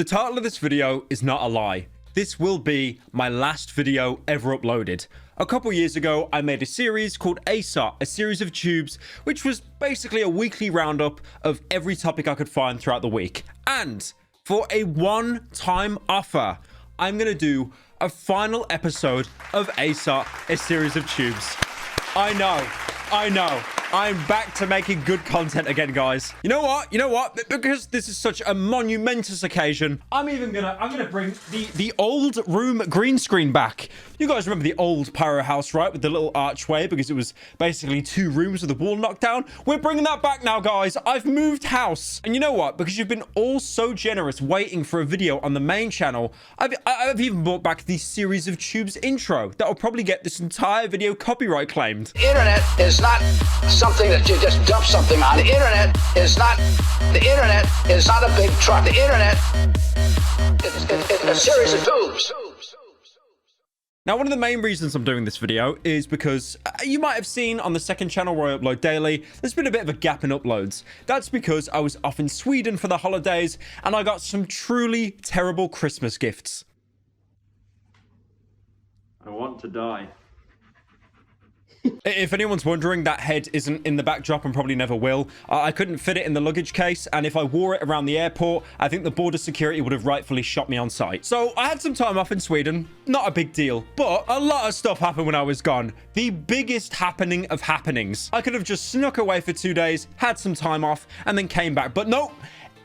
The title of this video is not a lie. This will be my last video ever uploaded. A couple years ago, I made a series called ASOT, a series of tubes, which was basically a weekly roundup of every topic I could find throughout the week. And for a one-time offer, I'm going to do a final episode of ASOT, a series of tubes. I know. I'm back to making good content again, guys. You know what? Because this is such a monumentous occasion, I'm gonna bring the old room green screen back. You guys remember the old Pyro house, right? With the little archway, because it was basically 2 rooms with the wall knocked down. We're bringing that back now, guys. I've moved house. And you know what? Because you've been all so generous waiting for a video on the main channel, I've even brought back the series of tubes intro that will probably get this entire video copyright claimed. The internet is not something that you just dump something on. The internet is not a big truck. The internet is a series of tubes. Now, one of the main reasons I'm doing this video is because you might have seen on the second channel where I upload daily, there's been a bit of a gap in uploads. That's because I was off in Sweden for the holidays and I got some truly terrible Christmas gifts. I want to die. If anyone's wondering, that head isn't in the backdrop and probably never will. I couldn't fit it in the luggage case, and if I wore it around the airport, I think the border security would have rightfully shot me on sight. So I had some time off in Sweden. Not a big deal, but a lot of stuff happened when I was gone. The biggest happening of happenings. I could have just snuck away for 2 days, had some time off, and then came back. But no,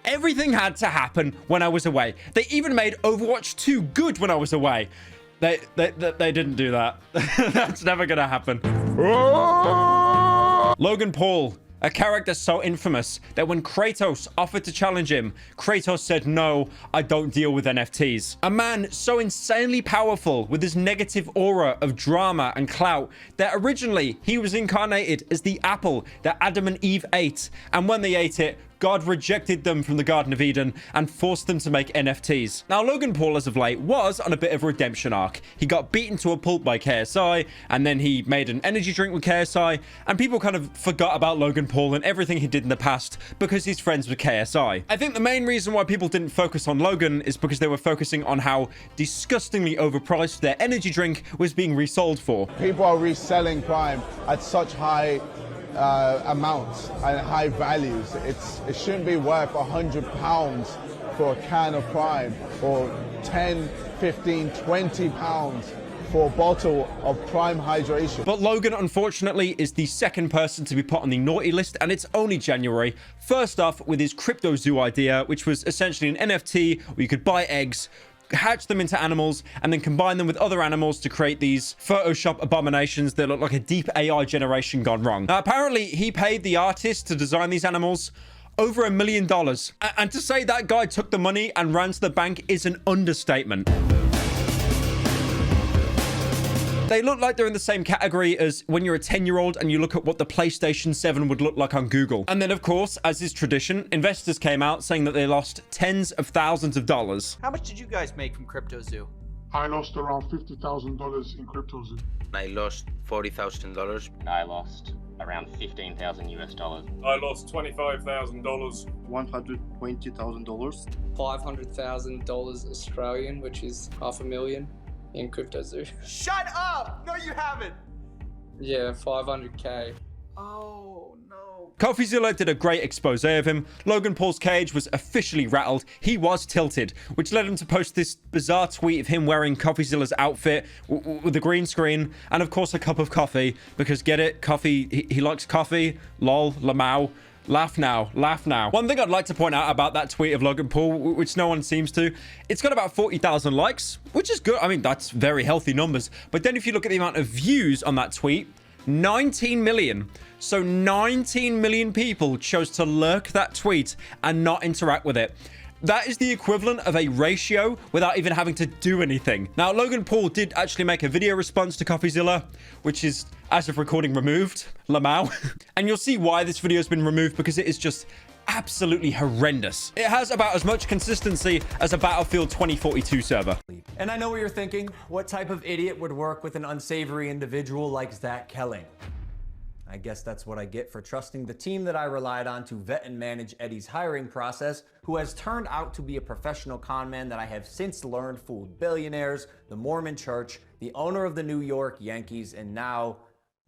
everything had to happen when I was away. They even made Overwatch 2 good when I was away. They didn't do that. That's never gonna happen. Logan Paul, a character so infamous that when Kratos offered to challenge him, Kratos said, "No, I don't deal with NFTs." A man so insanely powerful with his negative aura of drama and clout that originally he was incarnated as the apple that Adam and Eve ate, and when they ate it, God rejected them from the Garden of Eden and forced them to make NFTs. Now, Logan Paul, as of late, was on a bit of a redemption arc. He got beaten to a pulp by KSI, and then he made an energy drink with KSI, and people kind of forgot about Logan Paul and everything he did in the past because he's friends with KSI. I think the main reason why people didn't focus on Logan is because they were focusing on how disgustingly overpriced their energy drink was being resold for. People are reselling Prime at such high amounts and high values. It shouldn't be worth £100 for a can of Prime, or 10, 15, 20 pounds for a bottle of Prime hydration. But Logan, unfortunately, is the second person to be put on the naughty list, and it's only January. First off, with his Crypto Zoo idea, which was essentially an NFT where you could buy eggs, hatch them into animals, and then combine them with other animals to create these Photoshop abominations that look like a deep AI generation gone wrong. Now, apparently, he paid the artist to design these animals over $1 million. And to say that guy took the money and ran to the bank is an understatement. They look like they're in the same category as when you're a 10-year-old and you look at what the PlayStation 7 would look like on Google. And then, of course, as is tradition, investors came out saying that they lost tens of thousands of dollars. How much did you guys make from Crypto Zoo? I lost around $50,000 in Crypto Zoo. I lost $40,000. I lost around 15,000 US dollars. I lost $25,000. $120,000. $500,000 Australian, which is $500,000 in Crypto Zoo. Shut up! No, you haven't. Yeah, 500K. Oh, no. CoffeeZilla did a great expose of him. Logan Paul's cage was officially rattled. He was tilted, which led him to post this bizarre tweet of him wearing CoffeeZilla's outfit with a green screen and, of course, a cup of coffee. Because, get it? Coffee, he likes coffee. Lol, lamau. Laugh now, laugh now. One thing I'd like to point out about that tweet of Logan Paul, which no one seems to, it's got about 40,000 likes, which is good. I mean, that's very healthy numbers. But then if you look at the amount of views on that tweet, 19 million. So 19 million people chose to lurk that tweet and not interact with it. That is the equivalent of a ratio without even having to do anything. Now, Logan Paul did actually make a video response to CoffeeZilla, which is, as of recording, removed. Lamau. And you'll see why this video has been removed, because it is just absolutely horrendous. It has about as much consistency as a Battlefield 2042 server. And I know what you're thinking. What type of idiot would work with an unsavory individual like Zach Kelling? I guess that's what I get for trusting the team that I relied on to vet and manage Eddie's hiring process, who has turned out to be a professional con man that I have since learned fooled billionaires, the Mormon Church, the owner of the New York Yankees, and now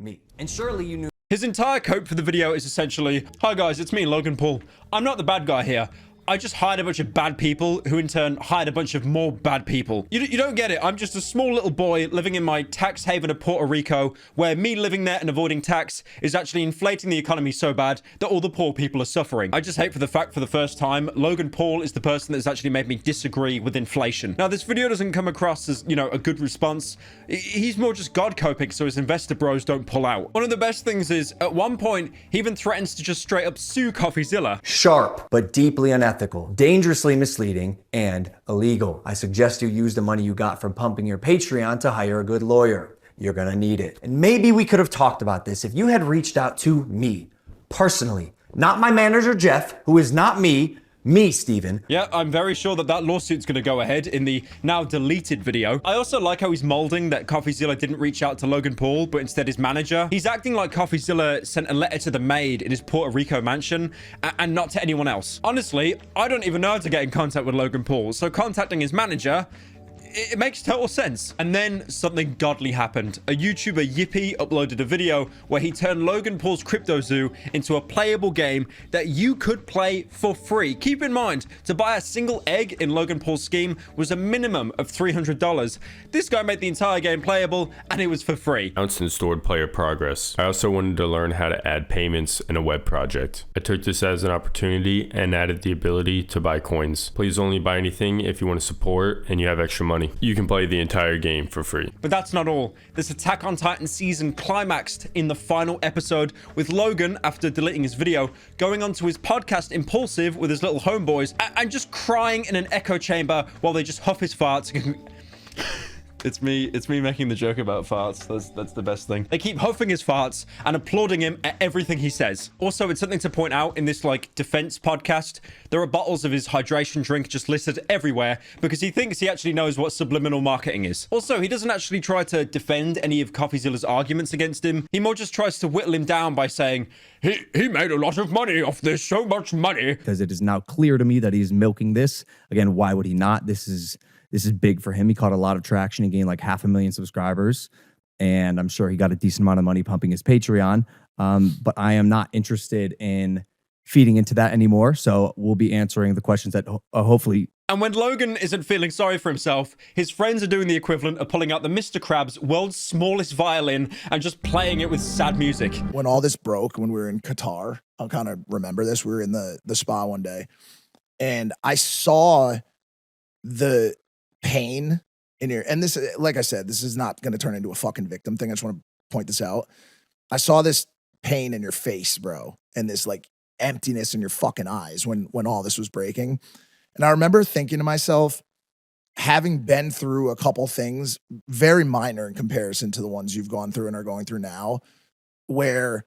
me. And surely you knew. His entire quote for the video is essentially, "Hi guys, it's me, Logan Paul. I'm not the bad guy here. I just hired a bunch of bad people who in turn hired a bunch of more bad people. You don't get it. I'm just a small little boy living in my tax haven of Puerto Rico, where me living there and avoiding tax is actually inflating the economy so bad that all the poor people are suffering. I just hate for the fact for the first time, Logan Paul is the person that's actually made me disagree with inflation." Now, this video doesn't come across as, you know, a good response. He's more just God coping so his investor bros don't pull out. One of the best things is, at one point, he even threatens to just straight up sue Coffeezilla. Sharp, but deeply unethical, dangerously misleading, and illegal. I suggest you use the money you got from pumping your Patreon to hire a good lawyer. You're gonna need it. And maybe we could have talked about this if you had reached out to me, personally. Not my manager, Jeff, who is not me, Steven. Yeah, I'm very sure that that lawsuit's going to go ahead in the now deleted video. I also like how he's molding that Coffeezilla didn't reach out to Logan Paul, but instead his manager. He's acting like Coffeezilla sent a letter to the maid in his Puerto Rico mansion and not to anyone else. Honestly, I don't even know how to get in contact with Logan Paul, so contacting his manager, it makes total sense. And then something godly happened. A YouTuber, Yippee, uploaded a video where he turned Logan Paul's Crypto Zoo into a playable game that you could play for free. Keep in mind, to buy a single egg in Logan Paul's scheme was a minimum of $300. This guy made the entire game playable, and it was for free. Announced and stored player progress. I also wanted to learn how to add payments in a web project. I took this as an opportunity and added the ability to buy coins. Please only buy anything if you want to support and you have extra money. You can play the entire game for free. But that's not all. This Attack on Titan season climaxed in the final episode with Logan, after deleting his video, going onto his podcast Impulsive with his little homeboys and just crying in an echo chamber while they just huff his farts. It's me making the joke about farts. That's the best thing. They keep huffing his farts and applauding him at everything he says. Also, it's something to point out in this like defense podcast. There are bottles of his hydration drink just listed everywhere because he thinks he actually knows what subliminal marketing is. Also, he doesn't actually try to defend any of Coffeezilla's arguments against him. He more just tries to whittle him down by saying, he made a lot of money off this, so much money. Because it is now clear to me that he's milking this. Again, why would he not? This is big for him. He caught a lot of traction. He gained like 500,000 subscribers. And I'm sure he got a decent amount of money pumping his Patreon. But I am not interested in feeding into that anymore. So we'll be answering the questions that hopefully. And when Logan isn't feeling sorry for himself, his friends are doing the equivalent of pulling out the Mr. Krabs' world's smallest violin and just playing it with sad music. When all this broke, when we were in Qatar, I'll kind of remember this. We were in the spa one day and I saw the pain in your, and this, like I said, this is not going to turn into a fucking victim thing. I just want to point this out. I saw this pain in your face, bro, and this like emptiness in your fucking eyes when all this was breaking. And I remember thinking to myself, having been through a couple things very minor in comparison to the ones you've gone through and are going through now, where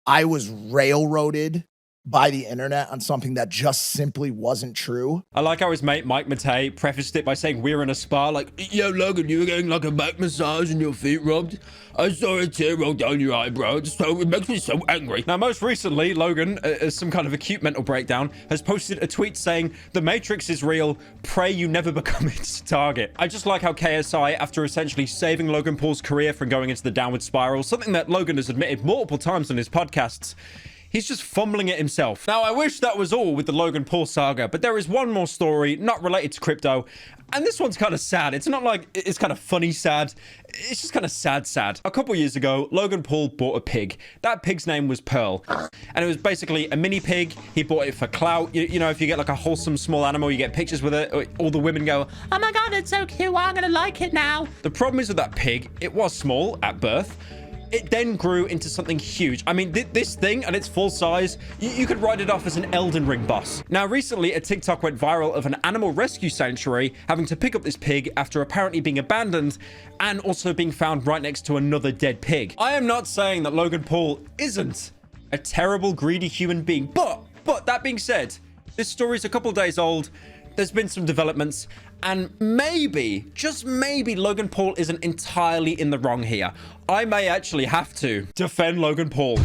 I was railroaded by the internet on something that just simply wasn't true. I like how his mate Mike Matei prefaced it by saying we're in a spa, like, yo Logan, you were getting like a back massage and your feet rubbed. I saw a tear roll down your eyebrow, so it makes me so angry. Now, most recently, Logan, as some kind of acute mental breakdown, has posted a tweet saying, the Matrix is real, pray you never become its target. I just like how KSI, after essentially saving Logan Paul's career from going into the downward spiral, something that Logan has admitted multiple times on his podcasts, he's just fumbling it himself. Now, I wish that was all with the Logan Paul saga, but there is one more story not related to crypto, and this one's kind of sad. It's not like it's kind of funny sad. It's just kind of sad. A couple years ago, Logan Paul bought a pig. That pig's name was Pearl, and it was basically a mini pig. He bought it for clout. You know, if you get like a wholesome small animal, you get pictures with it. All the women go, oh my God, it's so cute. I'm gonna like it now. The problem is with that pig, it was small at birth. It then grew into something huge. I mean, this thing at its full size, you could write it off as an Elden Ring boss. Now, recently, a TikTok went viral of an animal rescue sanctuary having to pick up this pig after apparently being abandoned and also being found right next to another dead pig. I am not saying that Logan Paul isn't a terrible, greedy human being, but that being said, this story is a couple days old. there's been some developments, and maybe, just maybe, Logan Paul isn't entirely in the wrong here. I may actually have to defend Logan Paul.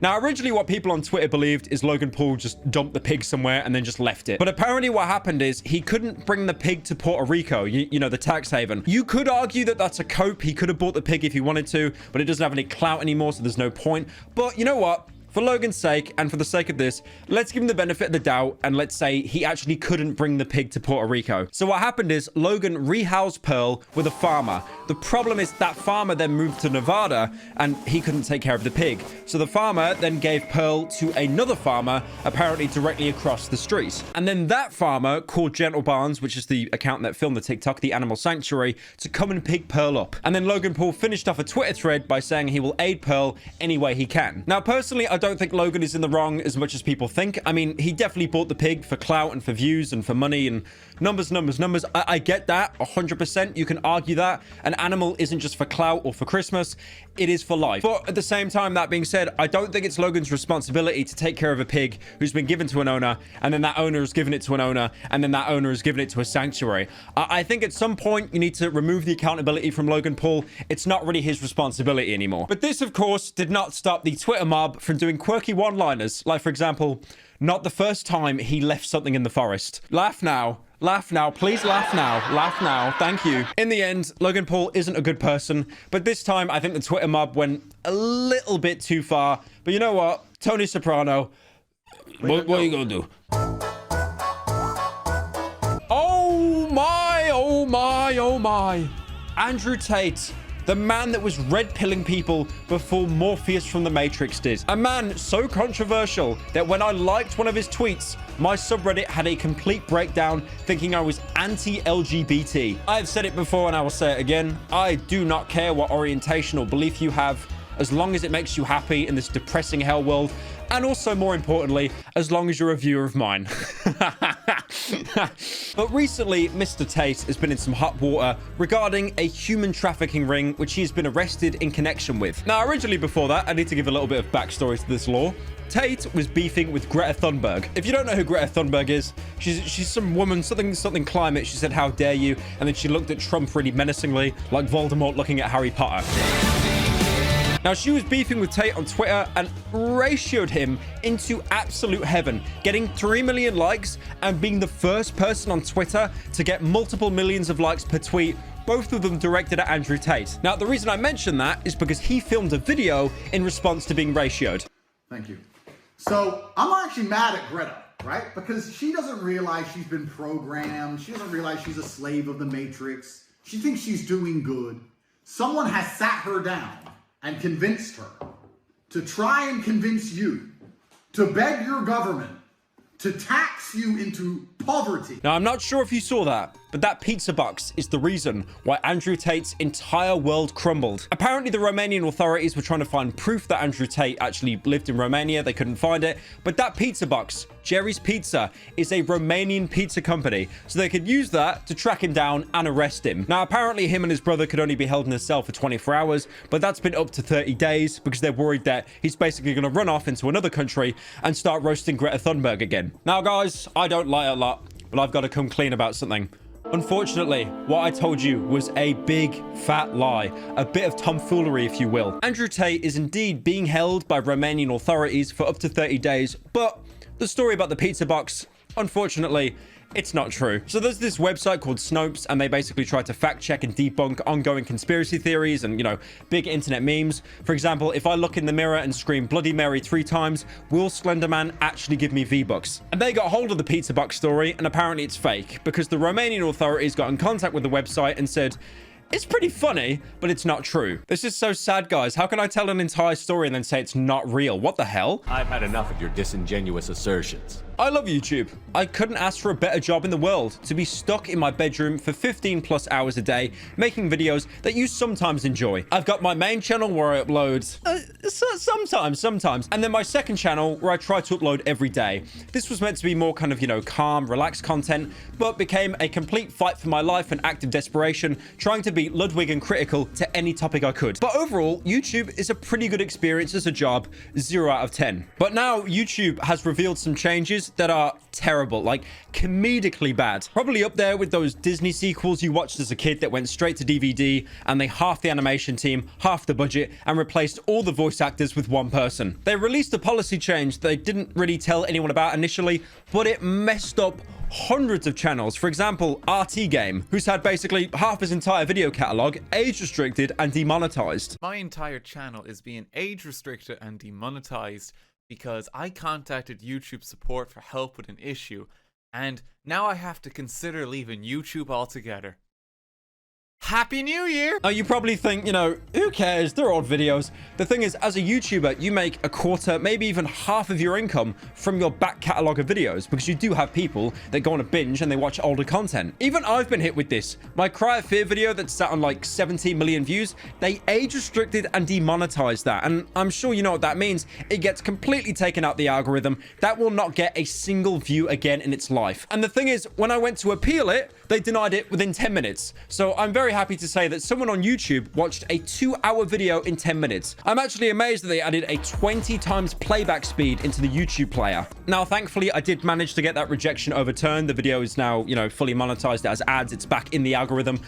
Now, originally what people on Twitter believed is Logan Paul just dumped the pig somewhere and then just left it. But apparently what happened is he couldn't bring the pig to Puerto Rico, you know, the tax haven. You could argue that that's a cope. He could have bought the pig if he wanted to, but it doesn't have any clout anymore, so there's no point. But you know what? For Logan's sake, and for the sake of this, let's give him the benefit of the doubt, and let's say he actually couldn't bring the pig to Puerto Rico. So what happened is Logan rehoused Pearl with a farmer. The problem is that farmer then moved to Nevada, and he couldn't take care of the pig. So the farmer then gave Pearl to another farmer, apparently directly across the street. And then that farmer called Gentle Barnes, which is the account that filmed the TikTok, the Animal Sanctuary, to come and pick Pearl up. And then Logan Paul finished off a Twitter thread by saying he will aid Pearl any way he can. Now, personally, I don't think Logan is in the wrong as much as people think. I mean, he definitely bought the pig for clout and for views and for money and numbers. I get that 100%. You can argue that an animal isn't just for clout or for Christmas. It is for life. But at the same time, that being said, I don't think it's Logan's responsibility to take care of a pig who's been given to an owner, and then that owner has given it to an owner, and then that owner has given it to a sanctuary. I think at some point you need to remove the accountability from Logan Paul. It's not really his responsibility anymore. But this, of course, did not stop the Twitter mob from doing quirky one-liners. Like, for example, not the first time he left something in the forest. Laugh now. Laugh now. Please laugh now. Laugh now. Thank you. In the end, Logan Paul isn't a good person, but this time I think the Twitter mob went a little bit too far. But you know what? Tony Soprano, what are you gonna do? Oh my, oh my, oh my. Andrew Tate. The man that was red-pilling people before Morpheus from The Matrix did. A man so controversial that when I liked one of his tweets, my subreddit had a complete breakdown thinking I was anti-LGBT. I've said it before and I will say it again. I do not care what orientation or belief you have, as long as it makes you happy in this depressing hell world. And also, more importantly, as long as you're a viewer of mine. But recently, Mr. Tate has been in some hot water regarding a human trafficking ring, which he's been arrested in connection with. Now, originally before that, I need to give a little bit of backstory to this law. Tate was beefing with Greta Thunberg. If you don't know who Greta Thunberg is, she's some woman, something climate. She said, "How dare you?" And then she looked at Trump really menacingly, like Voldemort looking at Harry Potter. Now, she was beefing with Tate on Twitter and ratioed him into absolute heaven, getting 3 million likes and being the first person on Twitter to get multiple millions of likes per tweet, both of them directed at Andrew Tate. Now, the reason I mention that is because he filmed a video in response to being ratioed. Thank you. So, I'm actually mad at Greta, right? Because she doesn't realize she's been programmed. She doesn't realize she's a slave of the Matrix. She thinks she's doing good. Someone has sat her down and convinced her to try and convince you to beg your government to tax you into poverty. Now, I'm not sure if you saw that, but that pizza box is the reason why Andrew Tate's entire world crumbled. Apparently, the Romanian authorities were trying to find proof that Andrew Tate actually lived in Romania. They couldn't find it. But that pizza box, Jerry's Pizza, is a Romanian pizza company. So they could use that to track him down and arrest him. Now, apparently, him and his brother could only be held in a cell for 24 hours, but that's been up to 30 days because they're worried that he's basically going to run off into another country and start roasting Greta Thunberg again. Now, guys, I don't lie a lot, but I've got to come clean about something. Unfortunately, what I told you was a big fat lie, a bit of tomfoolery, if you will. Andrew Tate is indeed being held by Romanian authorities for up to 30 days, but the story about the pizza box, unfortunately, it's not true. So there's this website called Snopes, and they basically try to fact check and debunk ongoing conspiracy theories and, you know, big internet memes. For example, if I look in the mirror and scream Bloody Mary 3 times, will Slenderman actually give me V-Bucks? And they got hold of the pizza box story, and apparently it's fake, because the Romanian authorities got in contact with the website and said, it's pretty funny, but it's not true. This is so sad, guys. How can I tell an entire story and then say it's not real? What the hell? I've had enough of your disingenuous assertions. I love YouTube. I couldn't ask for a better job in the world. To be stuck in my bedroom for 15 plus hours a day, making videos that you sometimes enjoy. I've got my main channel where I upload sometimes. And then my second channel where I try to upload every day. This was meant to be more kind of, you know, calm, relaxed content, but became a complete fight for my life and act of desperation, trying to be be Ludwig and critical to any topic I could. But overall, YouTube is a pretty good experience as a job, 0 out of 10. But now YouTube has revealed some changes that are terrible, like comedically bad. Probably up there with those Disney sequels you watched as a kid that went straight to DVD and they halved the animation team, half the budget, and replaced all the voice actors with one person. They released a policy change they didn't really tell anyone about initially, but it messed up hundreds of channels. For example, RT Game, who's had basically half his entire video catalog age restricted and demonetized. My entire channel is being age restricted and demonetized because I contacted YouTube support for help with an issue, and now I have to consider leaving YouTube altogether. Happy New Year! Now, you probably think, you know, who cares? They're old videos. The thing is, as a YouTuber, you make a quarter, maybe even half of your income from your back catalog of videos, because you do have people that go on a binge and they watch older content. Even I've been hit with this. My Cry of Fear video that sat on like 17 million views, they age restricted and demonetized that. And I'm sure you know what that means. It gets completely taken out the algorithm. That will not get a single view again in its life. And the thing is, when I went to appeal it, they denied it within 10 minutes. So I'm very happy to say that someone on YouTube watched a 2-hour video in 10 minutes. I'm actually amazed that they added a 20 times playback speed into the YouTube player. Now, thankfully, I did manage to get that rejection overturned. The video is now, you know, fully monetized as ads. It's back in the algorithm.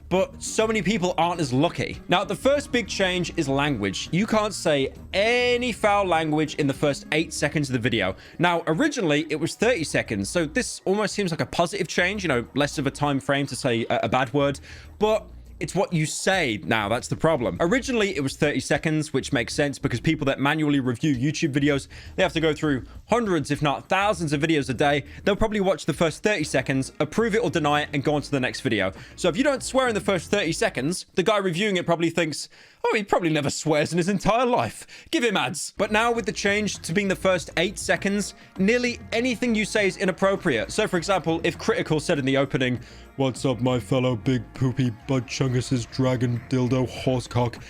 But so many people aren't as lucky. Now, the first big change is language. You can't say any foul language in the first 8 seconds of the video. Now, originally, it was 30 seconds. So this almost seems like a positive change, you know, less of a time frame to say a bad word. But it's what you say now, that's the problem. Originally, it was 30 seconds, which makes sense because people that manually review YouTube videos, they have to go through hundreds, if not thousands of videos a day. They'll probably watch the first 30 seconds, approve it or deny it, and go on to the next video. So if you don't swear in the first 30 seconds, the guy reviewing it probably thinks, oh, he probably never swears in his entire life. Give him ads. But now with the change to being the first 8 seconds, nearly anything you say is inappropriate. So for example, if Critical said in the opening, "What's up, my fellow big poopy bud chunguses, dragon dildo horsecock,"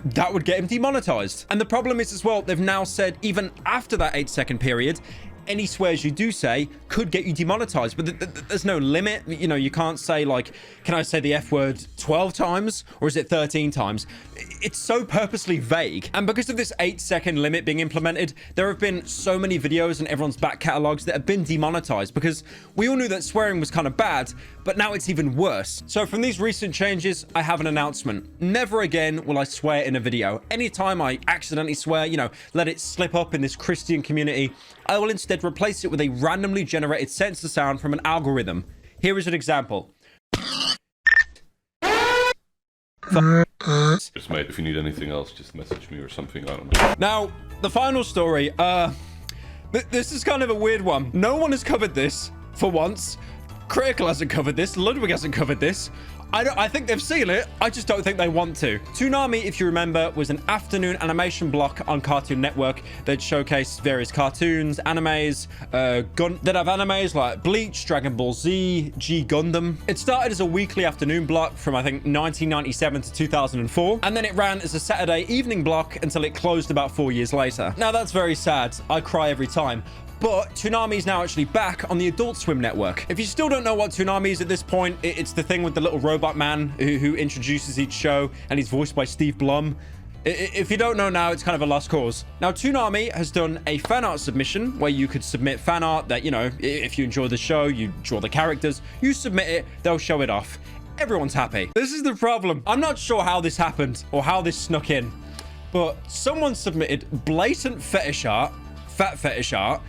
that would get him demonetized. And the problem is as well, they've now said even after that 8-second period, any swears you do say could get you demonetized, but there's no limit. You know, you can't say like, can I say the F word 12 times or is it 13 times? It's so purposely vague. And because of this 8-second limit being implemented, there have been so many videos in everyone's back catalogs that have been demonetized because we all knew that swearing was kind of bad, but now it's even worse. So from these recent changes, I have an announcement. Never again will I swear in a video. Anytime I accidentally swear, you know, let it slip up in this Christian community, I will instead replace it with a randomly generated censor sound from an algorithm. Here is an example. Just mate, if you need anything else, just message me or something, I don't know. Now, the final story, this is kind of a weird one. No one has covered this for once. Critical hasn't covered this. Ludwig hasn't covered this. I think they've seen it. I just don't think they want to. Toonami, if you remember, was an afternoon animation block on Cartoon Network that showcased various cartoons, animes, that have animes like Bleach, Dragon Ball Z, G Gundam. It started as a weekly afternoon block from, I think, 1997 to 2004. And then it ran as a Saturday evening block until it closed about 4 years later. Now, that's very sad. I cry every time. But Toonami is now actually back on the Adult Swim network. If you still don't know what Toonami is at this point, it's the thing with the little robot man who introduces each show, and he's voiced by Steve Blum. If you don't know now, it's kind of a lost cause. Now, Toonami has done a fan art submission where you could submit fan art that, you know, if you enjoy the show, you draw the characters, you submit it, they'll show it off. Everyone's happy. This is the problem. I'm not sure how this happened or how this snuck in, but someone submitted blatant fetish art, fat fetish art,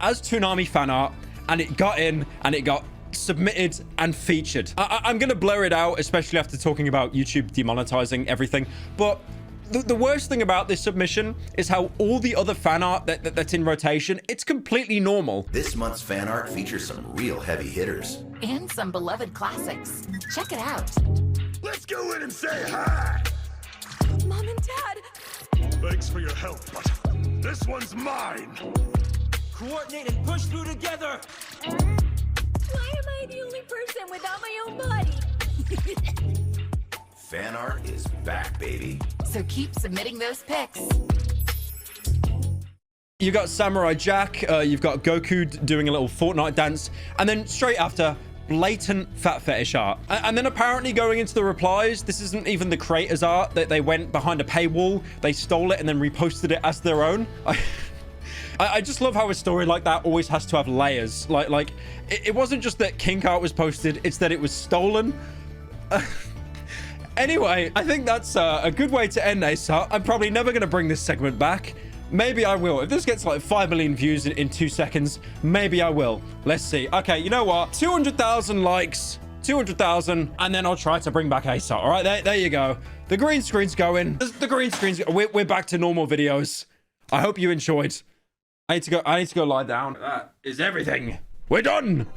as Toonami fan art, and it got in and it got submitted and featured. I'm gonna blur it out, especially after talking about YouTube demonetizing everything, but the worst thing about this submission is how all the other fan art that's in rotation, it's completely normal. This month's fan art features some real heavy hitters. And some beloved classics. Check it out. Let's go in and say hi! Mom and Dad! Thanks for your help, but this one's mine! Coordinate and push through together! Why am I the only person without my own body? Fan art is back, baby. So keep submitting those pics. You got Samurai Jack, you've got Goku doing a little Fortnite dance, and then straight after, blatant fat fetish art. And then apparently going into the replies, this isn't even the creator's art, that they went behind a paywall, they stole it and then reposted it as their own. I just love how a story like that always has to have layers. Like it wasn't just that kink art was posted, it's that it was stolen. Anyway, I think that's a good way to end ASOT. I'm probably never going to bring this segment back. Maybe I will. If this gets like 5 million views in 2 seconds, maybe I will. Let's see. Okay, you know what? 200,000 likes, 200,000, and then I'll try to bring back ASOT. All right, there you go. The green screen's going. The green screen's... We're back to normal videos. I hope you enjoyed. I need to go lie down. That is everything. We're done.